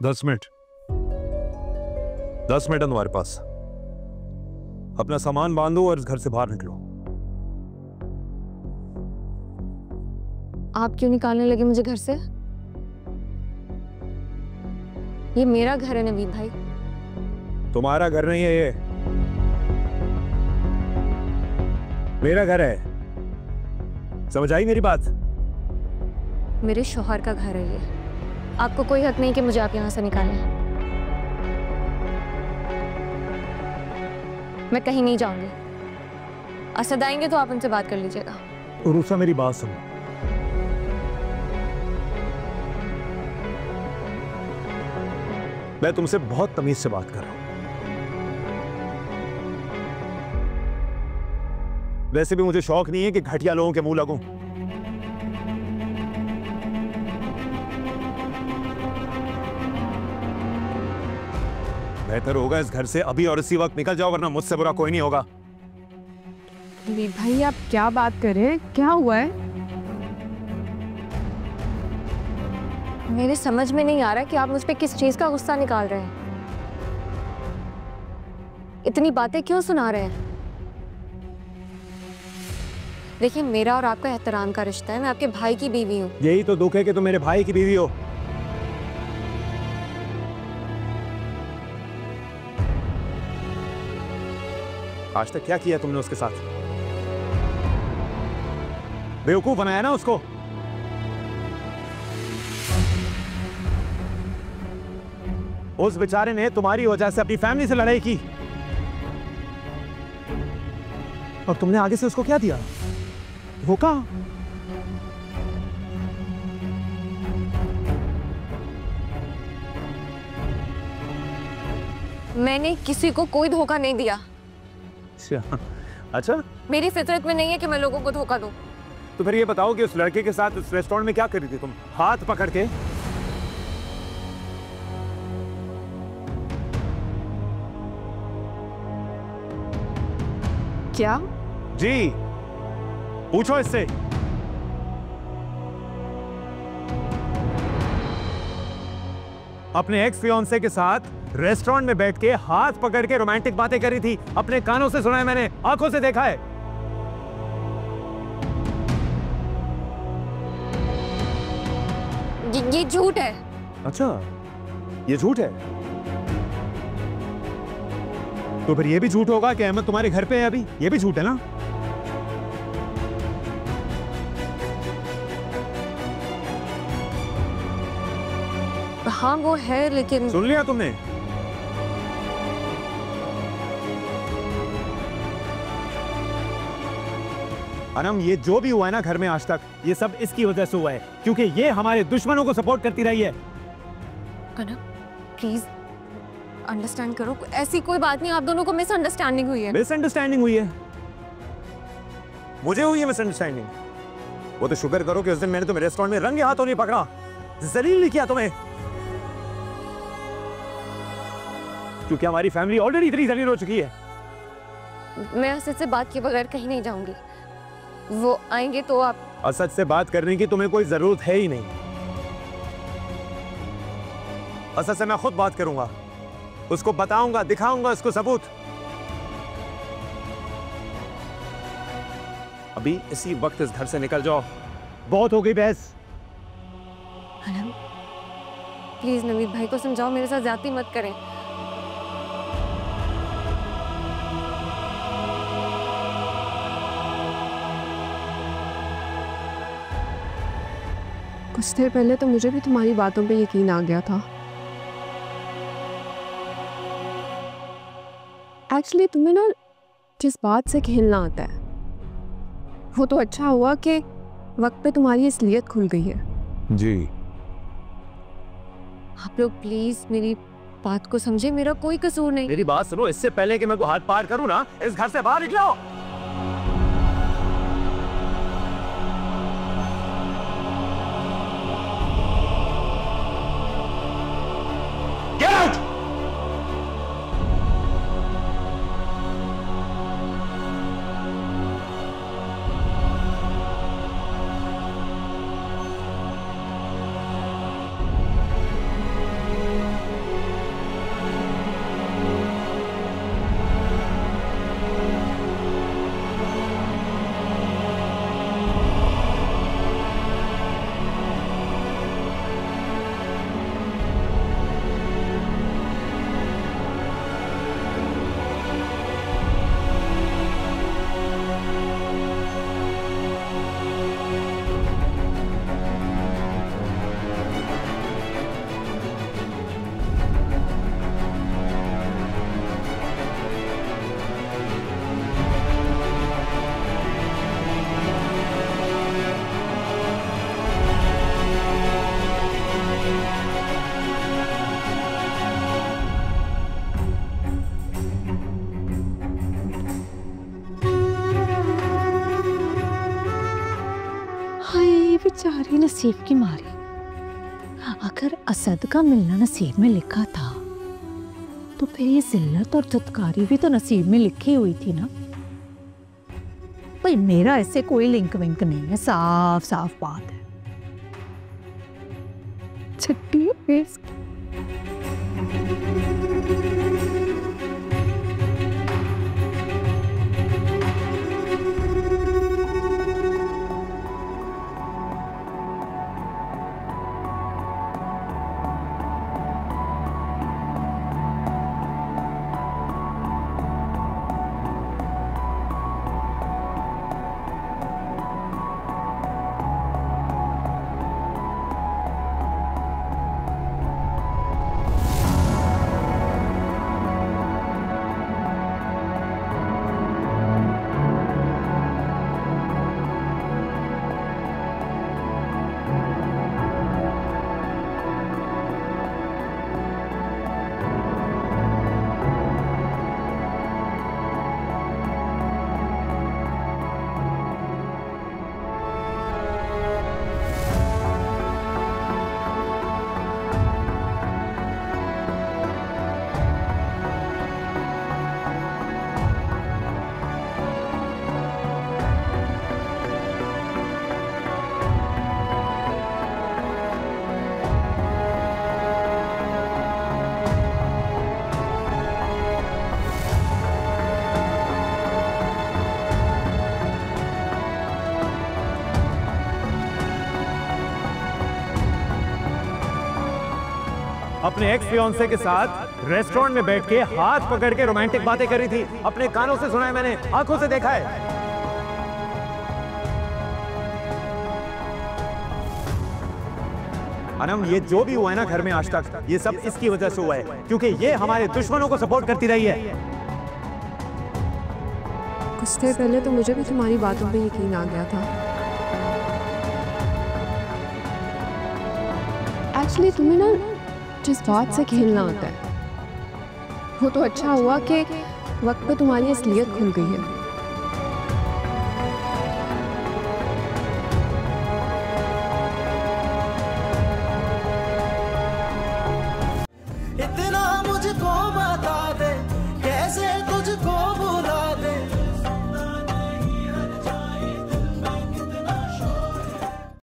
10 minute 10 minute है तुम्हारे पास। अपना सामान बांधो और इस घर से बाहर निकलो। आप क्यों निकालने लगे मुझे घर से? ये मेरा घर है नवीद भाई। तुम्हारा घर नहीं है, ये मेरा घर है। समझ आई मेरी बात? मेरे शौहर का घर है ये। आपको कोई हक नहीं कि मुझे आप यहां से निकालें। मैं कहीं नहीं जाऊंगी। असद आएंगे तो आप उनसे बात कर लीजिएगा। रूसा मेरी बात सुनो। मैं तुमसे बहुत तमीज से बात कर रहा हूं। वैसे भी मुझे शौक नहीं है कि घटिया लोगों के मुंह लगूं। बेहतर होगा इस घर से अभी और इसी वक्त निकल जाओ, वरना मुझसे बुरा कोई नहीं होगा। नवीद भाई आप क्या बात कर रहे हैं? क्या हुआ है? मेरे समझ में नहीं आ रहा कि आप मुझ पे किस चीज का गुस्सा निकाल रहे हैं। इतनी बातें क्यों सुना रहे हैं? देखिए, मेरा और आपका एहतराम का रिश्ता है। मैं आपके भाई की बीवी हूँ। यही तो दुख है कि तुम मेरे भाई की बीवी हो। आज तक क्या किया तुमने उसके साथ? बेवकूफ बनाया ना उसको। उस बेचारे ने तुम्हारी वजह से अपनी फैमिली से लड़ाई की और तुमने आगे से उसको क्या दिया? धोखा। मैंने किसी को कोई धोखा नहीं दिया। अच्छा, मेरी फितरत में नहीं है कि मैं लोगों को धोखा दूं। तो फिर ये बताओ कि उस लड़के के साथ उस रेस्टोरेंट में क्या कर रही थी तुम, हाथ पकड़ के? क्या? जी, पूछो इससे। अपने एक्स फियांसे के साथ रेस्टोरेंट में बैठ के हाथ पकड़ के रोमांटिक बातें करी थी। अपने कानों से सुना है मैंने, आंखों से देखा है। ये झूठ है। अच्छा, ये झूठ है? तो फिर ये भी झूठ होगा कि अहमद तुम्हारे घर पे है अभी। ये भी झूठ है ना? हाँ वो है, लेकिन सुन लिया तुमने? अनम, ये जो भी हुआ है ना घर में आज तक, ये सब इसकी वजह से हुआ है, क्योंकि ये हमारे दुश्मनों को सपोर्ट करती रही है। अनम प्लीज अंडरस्टैंड करो। ऐसी कोई बात नहीं, आप दोनों को मिसअंडरस्टैंडिंग हुई है। मिसअंडरस्टैंडिंग हुई है? मुझे हुई है मिसअंडरस्टैंडिंग? वो तो शुक्र करो कि उस दिन मैंने तुम्हें रेस्टोरेंट में रंगे हाथों नहीं पकड़ा, जलील नहीं किया तुम्हें, क्योंकि हमारी फैमिली ऑलरेडी इतनी जलील हो चुकी है। मैं असद से बात किए बगैर कहीं नहीं जाऊंगी। वो आएंगे तो आप। असद से बात करने की तुम्हें कोई जरूरत है ही नहीं। असद से मैं खुद बात करूंगा, उसको बताऊंगा, दिखाऊंगा उसको सबूत। अभी इसी वक्त इस घर से निकल जाओ, बहुत हो गई बहस। अनम प्लीज नवीद भाई को समझाओ, मेरे साथ ज्यादती मत करें। कुछ देर पहले तो मुझे भी तुम्हारी बातों पे यकीन आ गया था। एक्चुअली तुम्हें ना जिस बात से खेलना आता है, वो तो अच्छा हुआ कि वक्त पे तुम्हारी असलियत खुल गई है। जी, आप लोग प्लीज मेरी बात को समझे, मेरा कोई कसूर नहीं। मेरी बात सुनो, इससे पहले कि मैं को हाथ पार करूं ना, इस घर से बाहर निकलो। Get out! बेचारी नसीब की मारी, अगर असद का मिलना नसीब में लिखा था तो फिर ये जिल्लत और धुतकारी भी तो नसीब में लिखी हुई थी ना। भाई मेरा ऐसे कोई लिंक विंक नहीं है, साफ साफ बात है। छट्टी फेस अपने एक्स फियांसे के साथ रेस्टोरेंट में बैठ के हाथ पकड़ के रोमांटिक बातें करी थी। अपने कानों से सुना है मैंने, आंखों से देखा है। अनम, ये जो भी हुआ है ना घर में आज तक, ये सब इसकी वजह से हुआ है, क्योंकि ये हमारे दुश्मनों को सपोर्ट करती रही है। कुछ देर पहले तो मुझे भी तुम्हारी बातों पे यकीन आ गया था। एक्चुअली तुम्हें ना जिस बात से खेलना आता है वो तो अच्छा हुआ कि वक्त पे तुम्हारी असलियत खुल गई है।